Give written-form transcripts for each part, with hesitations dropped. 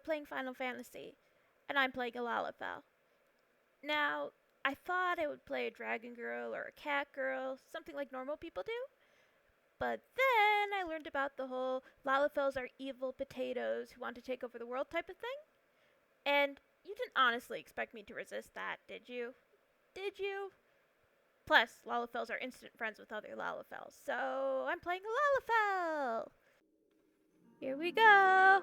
playing Final Fantasy, and I'm playing a Lalafell. Now, I thought I would play a dragon girl or a cat girl, something like normal people do. But then I learned about the whole Lalafells are evil potatoes who want to take over the world type of thing. And you didn't honestly expect me to resist that, did you? Did you? Plus, Lalafells are instant friends with other Lalafells, so I'm playing a Lalafell! Here we go!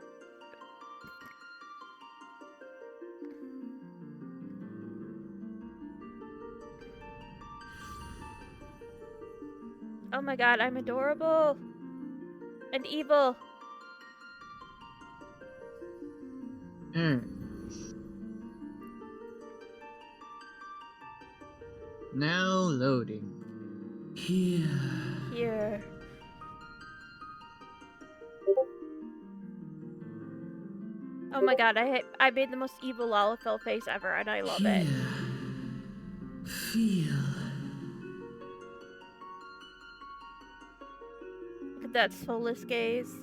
Oh my god, I'm adorable! And evil! Now loading. Here. Oh my god, I made the most evil Lalafell face ever, and I love it. Feel. Look at that soulless gaze.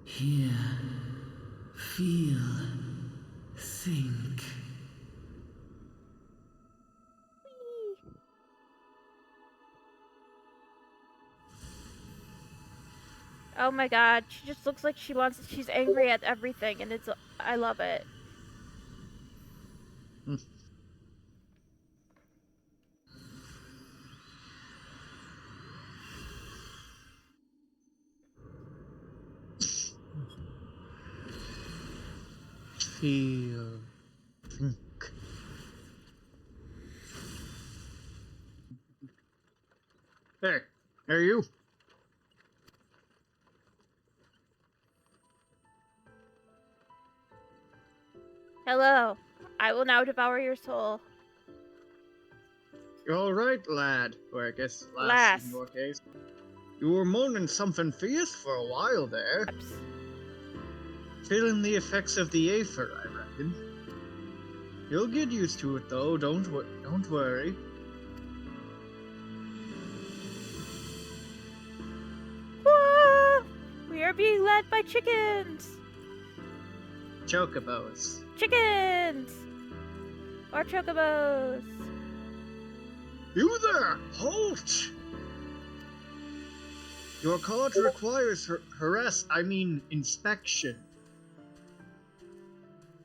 Hear. Feel. Think. Whee! Oh my god, she just looks like she's angry at everything, and I love it. Feel. Think. Hey, are you? Hello. I will now devour your soul. You alright, lad? Or I guess lass Lass. in your case. You were moaning something fierce for a while there. Oops. Feeling the effects of the aether, I reckon. You'll get used to it though, don't worry. Whoa! We are being led by chickens! Chocobos. Chickens! Or chocobos! You there! Halt! Your card requires inspection.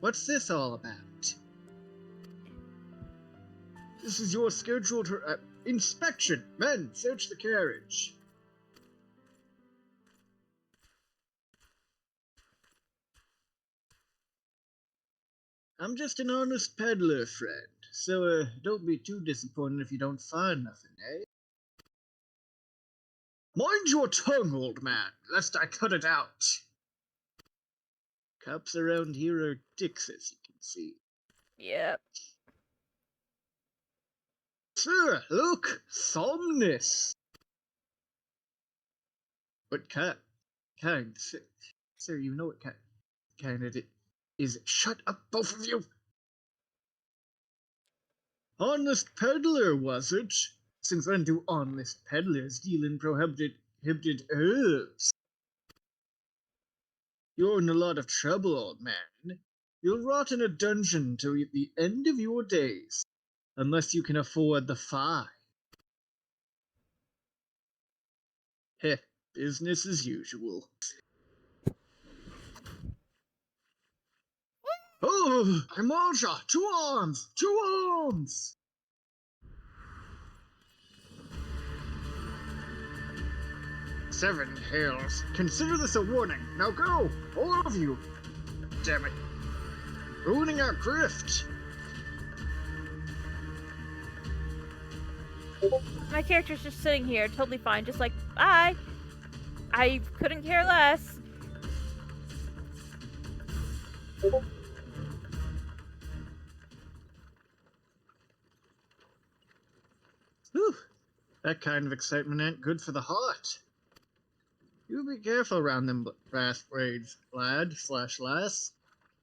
What's this all about? This is your scheduled inspection. Men, search the carriage. I'm just an honest peddler, friend. So, don't be too disappointed if you don't find nothing, eh? Mind your tongue, old man, lest I cut it out. Cops around here are dicks, as you can see. Yep. Sir, look! Somnus! What kind, sir, you know what kind it is. Shut up, both of you! Honest peddler, was it? Since when do honest peddlers deal in prohibited herbs? You're in a lot of trouble, old man. You'll rot in a dungeon till the end of your days, unless you can afford the fine. Heh, business as usual. Oh, Emulsia! 2 arms! 2 arms! Seven hells. Consider this a warning. Now go! All of you! Damn it. Ruining our grift! My character's just sitting here, totally fine, just like, bye! I couldn't care less. Whew. That kind of excitement ain't good for the heart. You be careful around them brass braids, lad/lass.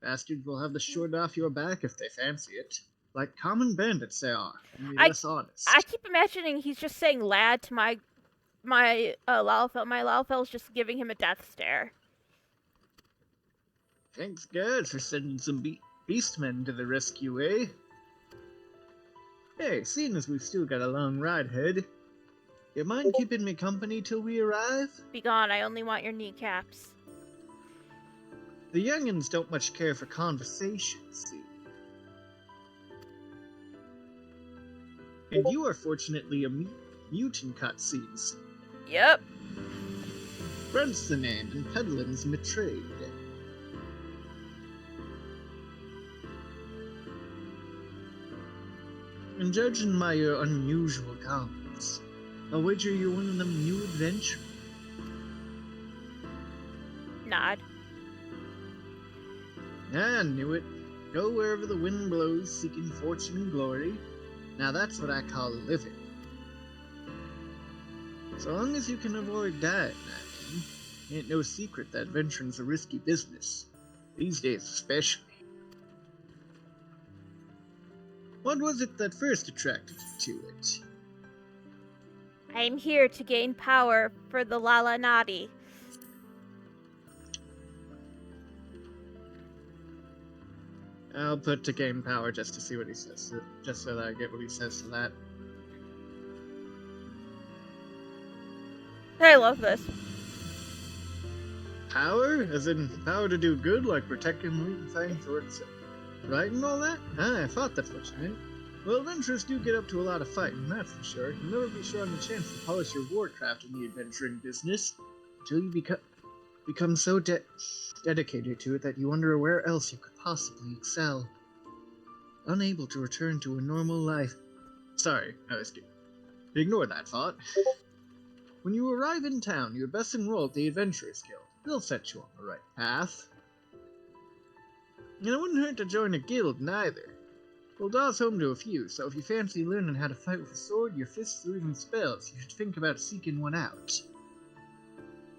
Bastards will have the short off your back if they fancy it. Like common bandits they are, only I less I honest. keep imagining he's just saying lad to my Lalafell. My Lalafell's just giving him a death stare. Thanks God for sending some beastmen to the rescue, eh? Hey, seeing as we've still got a long ride ahead, you mind keeping me company till we arrive? Begone, I only want your kneecaps. The young'uns don't much care for conversation, see. And you are fortunately a mutant cutscenes. Yep. Brent's the name, and Pedlin's Matrade. And judging by your unusual garments, I'll wager you're one of them new adventurers. Nod. I knew it. Go wherever the wind blows, seeking fortune and glory. Now that's what I call living. So long as you can avoid dying, I mean. Ain't no secret that venturing's a risky business. These days especially. What was it that first attracted you to it? I am here to gain power for the Lala Nadi. I'll put to gain power just to see what he says, just so that I get what he says to that. I love this. Power? As in power to do good, like protecting and things, or it's right and all that? Ah, I thought that's what you meant. Well, adventurers do get up to a lot of fighting, that's for sure. You'll never be sure on the chance to polish your warcraft in the adventuring business, until you become so dedicated to it that you wonder where else you could possibly excel. Unable to return to a normal life. Sorry, I was kidding. Ignore that thought. When you arrive in town, you're best enrolled at the Adventurers Guild. They'll set you on the right path. And it wouldn't hurt to join a guild, neither. Uldar's home to a few, so if you fancy learning how to fight with a sword, your fists, or even spells, you should think about seeking one out.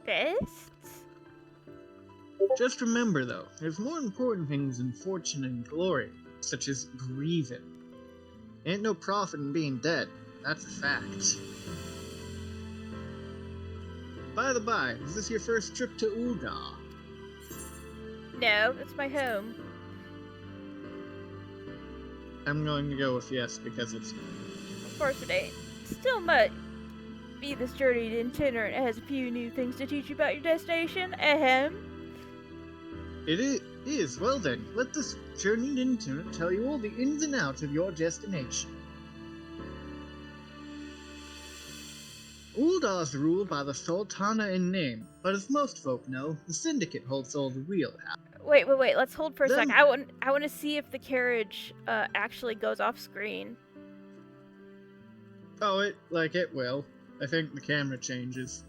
Fists? Just remember, though, there's more important things than fortune and glory, such as grieving. Ain't no profit in being dead, that's a fact. By the by, is this your first trip to Uldar? No, it's my home. I'm going to go with yes, because it's... Of course it ain't. Still might be this journey itinerant has a few new things to teach you about your destination. Ahem. It is. Well then, let this journeyed itinerant tell you all the ins and outs of your destination. Uldar's ruled by the Sultana in name, but as most folk know, the Syndicate holds all the real power. Wait. Let's hold for a Then- sec. I want to see if the carriage actually goes off screen. Oh, it will. I think the camera changes.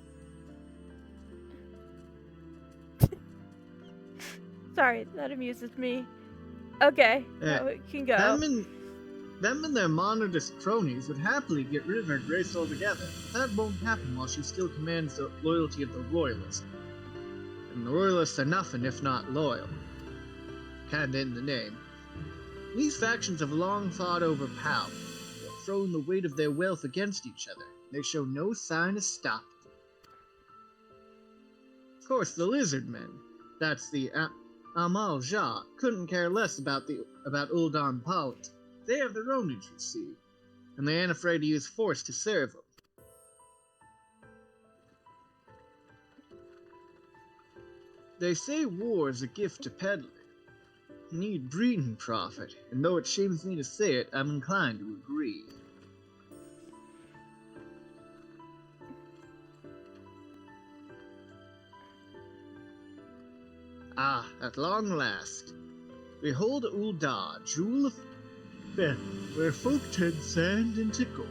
Sorry, that amuses me. Okay, Yeah. now it can go. Them and their monodist cronies would happily get rid of her grace altogether, but that won't happen while she still commands the loyalty of the Royalists. And the Royalists are nothing if not loyal. Kinda in the name. These factions have long fought over power, throwing the weight of their wealth against each other. They show no sign of stopping. Of course, the Lizard Men, that's the Amal Jah, couldn't care less about Uldan politics. They have their own interests, see, and they ain't afraid to use force to serve them. They say war is a gift to peddling. You need breeding profit, and though it shames me to say it, I'm inclined to agree. Ah, at long last. Behold Uldar, jewel of faith, where folk turn sand into gold.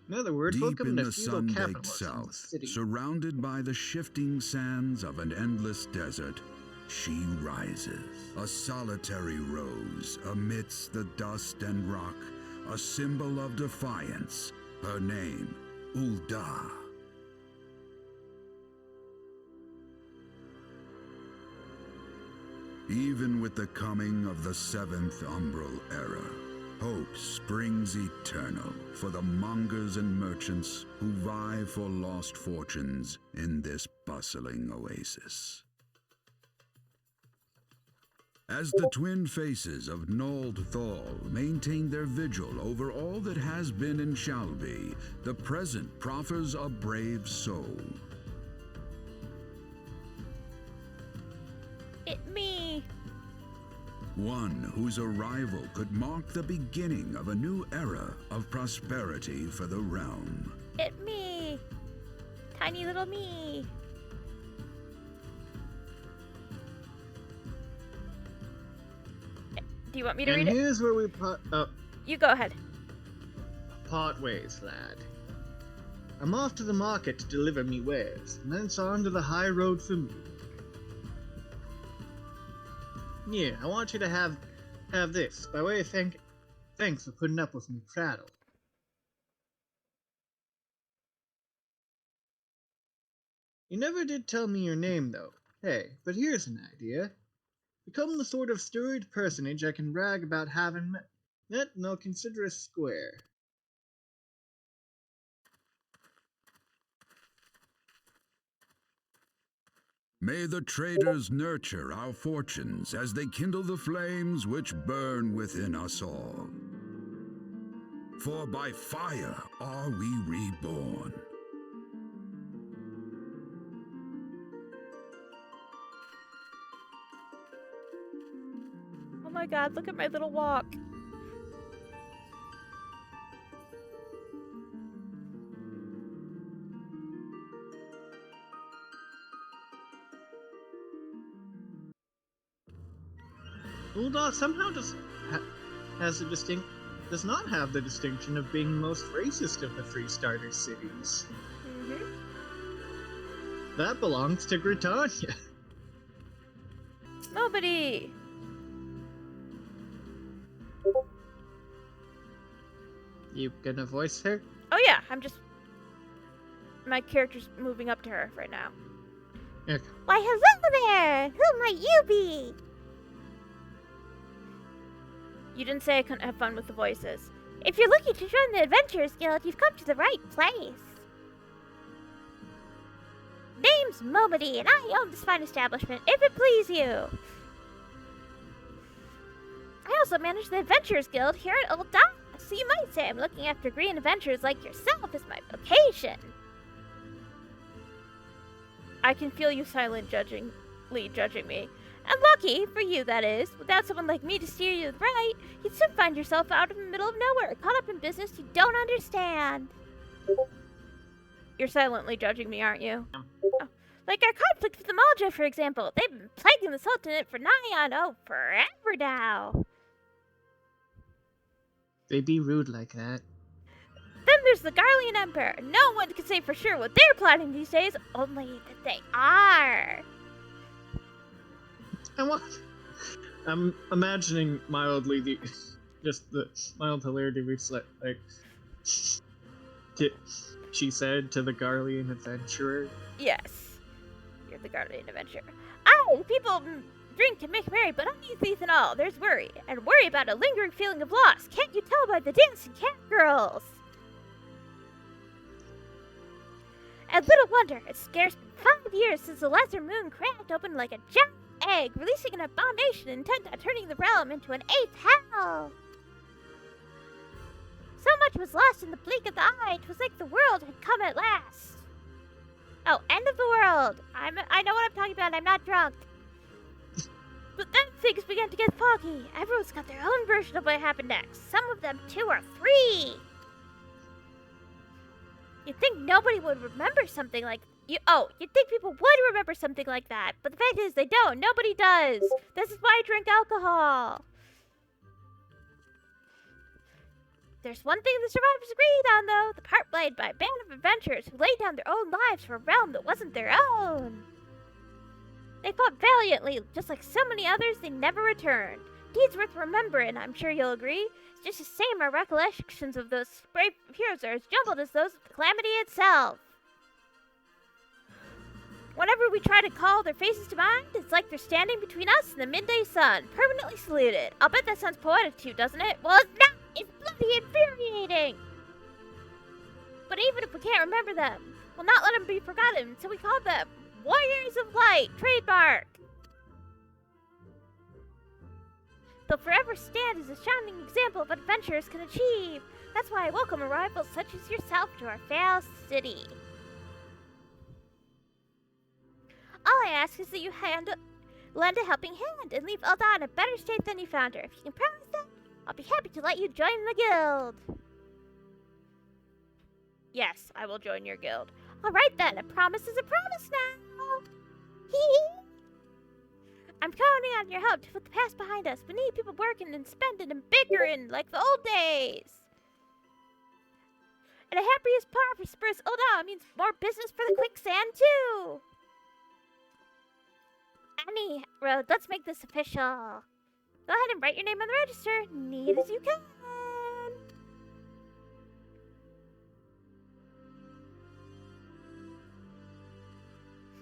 In other words, Deep welcome in to the feudal sun-baked capitalism in the south, city. surrounded by the shifting sands of an endless desert, she rises, a solitary rose amidst the dust and rock, a symbol of defiance. Her name, Ulda. Even with the coming of the seventh umbral era, hope springs eternal for the mongers and merchants who vie for lost fortunes in this bustling oasis. As the twin faces of Nold Thal maintain their vigil over all that has been and shall be, the present proffers a brave soul. Me. One whose arrival could mark the beginning of a new era of prosperity for the realm. Me. Tiny little me. Do you want me to read And it? here's where we You go ahead. part ways, lad. I'm off to the market to deliver me wares, and thence on to the high road for me. Yeah, I want you to have this, by way of thanks for putting up with me prattle. You never did tell me your name, though. Hey, but here's an idea. Become the sort of storied personage I can brag about having met, and I'll consider us square. May the traders nurture our fortunes as they kindle the flames which burn within us all. For by fire are we reborn. Oh my god, look at my little walk. Ulda somehow does not have the distinction of being the most racist of the Free Starter cities. That belongs to Britannia. Nobody. You gonna voice her? Oh yeah, my character's moving up to her right now. Okay. Why, hello there! Who might you be? You didn't say I couldn't have fun with the voices. If you're looking to join the Adventurers Guild, you've come to the right place. Name's Momody, and I own this fine establishment, if it please you. I also manage the Adventurers Guild here at Old Dock, so you might say I'm looking after green adventurers like yourself is my vocation. I can feel you silently judging me. And lucky, for you that is, without someone like me to steer you right, you'd soon find yourself out in the middle of nowhere, caught up in business you don't understand. You're silently judging me, aren't you? Oh. Like our conflict with the Malja, for example. They've been plaguing the Sultanate for forever now. They be rude like that. Then there's the Garlean Empire. No one can say for sure what they're plotting these days, only that they are. I'm imagining mildly just the mild hilarity reflect like she said to the Garlean adventurer. Yes, you're the Garlean adventurer. People drink and make merry, but uneasy and all. There's worry, and worry about a lingering feeling of loss. Can't you tell by the dancing cat girls? And little wonder, it's scarce been 5 years since the lesser moon cracked open like a giant egg, releasing an abomination intent on turning the realm into an eighth hell. So much was lost in the blink of the eye, 'twas like the world had come at last. Oh, end of the world. I know what I'm talking about, I'm not drunk. But then things began to get foggy. Everyone's got their own version of what happened next. Some of them 2 or 3. You'd think nobody would remember something like... you'd think people would remember something like that. But the fact is, they don't. Nobody does. This is why I drink alcohol. There's one thing the survivors agreed on, though. The part played by a band of adventurers who laid down their own lives for a realm that wasn't their own. They fought valiantly, just like so many others, they never returned. Deeds worth remembering, I'm sure you'll agree. It's just the same, our recollections of those brave heroes are as jumbled as those of the calamity itself. Whenever we try to call their faces to mind, it's like they're standing between us and the midday sun, permanently saluted. I'll bet that sounds poetic to you, doesn't it? Well, it's not! It's bloody infuriating! But even if we can't remember them, we'll not let them be forgotten, so we call them Warriors of Light, trademark! They'll forever stand as a shining example of what adventurers can achieve. That's why I welcome arrivals such as yourself to our fair city. All I ask is that you lend a helping hand and leave Ulda in a better state than you found her. If you can promise that, I'll be happy to let you join the guild. Yes, I will join your guild. All right then, a promise is a promise now. Hee. I'm counting on your help to put the past behind us. We need people working and spending and bickering like the old days. And a happiest, prosperous Ulda means more business for the quicksand too. Any road, let's make this official. Go ahead and write your name on the register, neat as you can.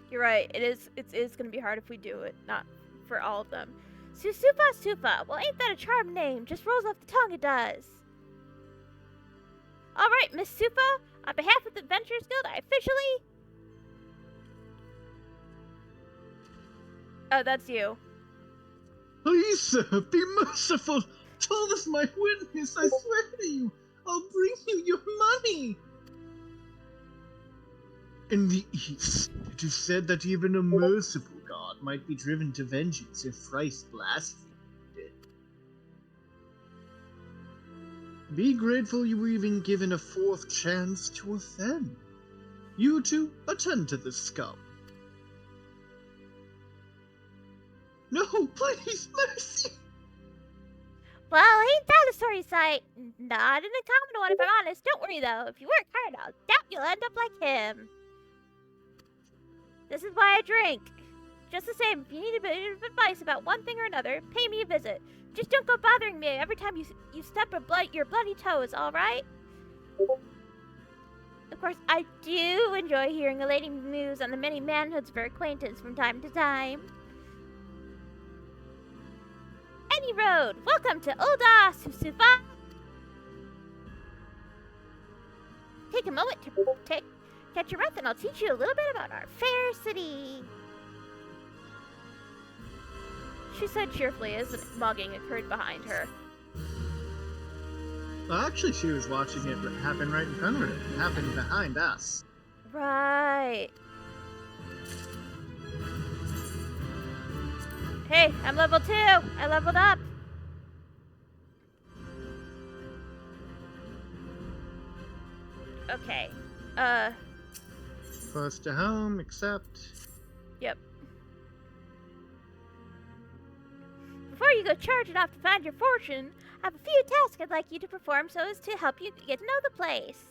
You're right, it is gonna be hard if we do it, not for all of them. Susufa Sufa, well ain't that a charming name? Just rolls off the tongue, it does. Alright, Miss Sufa, on behalf of the Adventurers Guild, I officially... Oh, that's you. Please, sir, be merciful. Told us my witness, I swear to you. I'll bring you your money. In the East, it is said that even a merciful god might be driven to vengeance if thrice blasphemed. Be grateful you were even given a fourth chance to offend. You two, attend to this scum. No, please, mercy! Well, ain't that a sorry sight? Not an uncommon one, if I'm honest. Don't worry, though. If you work hard, I'll doubt you'll end up like him. This is why I drink. Just the same, if you need a bit of advice about one thing or another, pay me a visit. Just don't go bothering me every time you step your bloody toes, all right? Of course, I do enjoy hearing a lady muse on the many manhoods of her acquaintance from time to time. Any road, welcome to Ulda, Susufa. Take a moment to catch your breath, and I'll teach you a little bit about our fair city. She said cheerfully as the mugging occurred behind her. Well, actually, she was watching it happen right in front of her. It happened behind us. Right. Hey, I'm level 2. I leveled up. Okay. Close to home, except... Yep. Before you go charging off to find your fortune, I have a few tasks I'd like you to perform so as to help you get to know the place.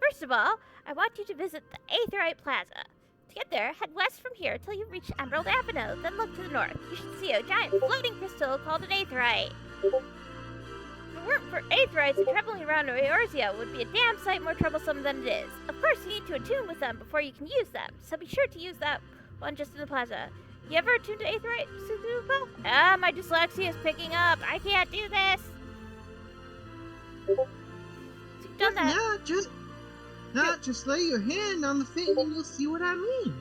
First of all, I want you to visit the Aetherite Plaza. To get there, head west from here till you reach Emerald Avenue, then look to the north. You should see a giant floating crystal called an Aetherite. If it weren't for Aetherites, traveling around Eorzea would be a damn sight more troublesome than it is. Of course, you need to attune with them before you can use them, so be sure to use that one just in the plaza. You ever attuned to Aetherite, Susufa? Ah, my dyslexia is picking up. I can't do this. So you've done that. Just lay your hand on the thing and you'll see what I mean.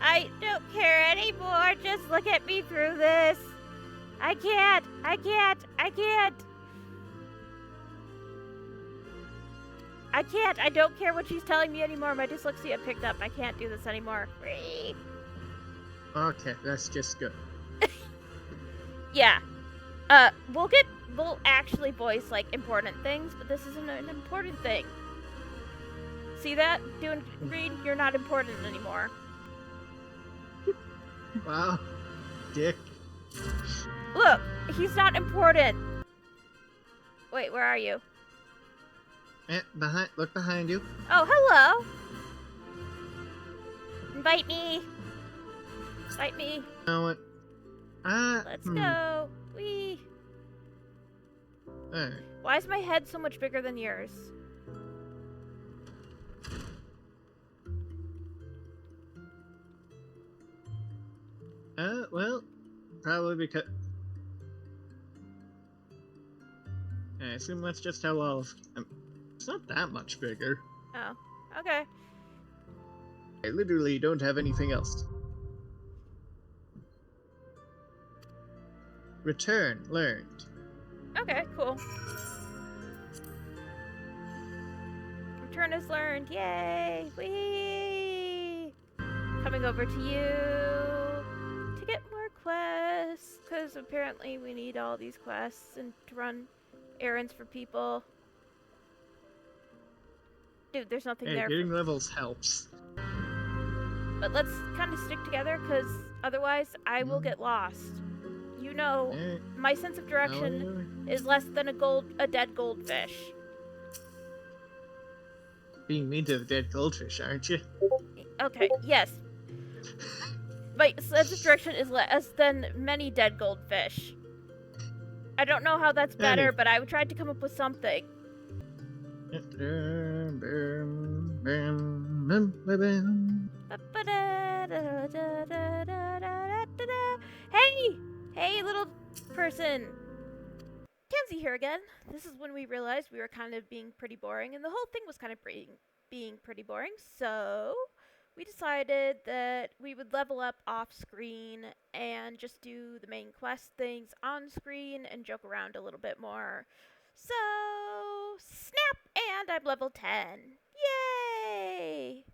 I don't care anymore. Just look at me through this. I can't. I don't care what she's telling me anymore. My dyslexia picked up. I can't do this anymore. Okay, that's just good. Yeah. We'll actually voice, like, important things, but this isn't an important thing. See that? Reed, you're not important anymore. Wow. Dick. Look, he's not important. Wait, where are you? Look behind you. Oh, hello. Invite me. Fight me. You know what? Let's go. Whee! Alright. Why is my head so much bigger than yours? Well, probably because... I assume that's just how it's not that much bigger. Oh, okay. I literally don't have anything else. Return learned. Okay, cool. Return is learned. Yay! Whee! Coming over to you to get more quests, because apparently we need all these quests and to run errands for people. Dude, there's nothing Hey, there. getting levels helps. But let's kind of stick together, because otherwise I will get lost. You know, my sense of direction is less than a dead goldfish. Being mean to the dead goldfish, aren't you? Okay, yes. My sense of direction is less than many dead goldfish. I don't know how that's better, but I tried to come up with something. Hey! Hey, little person! Kenzie here again. This is when we realized we were kind of being pretty boring, and the whole thing was kind of being pretty boring, so we decided that we would level up off screen and just do the main quest things on screen and joke around a little bit more. So, snap! And I'm level 10. Yay!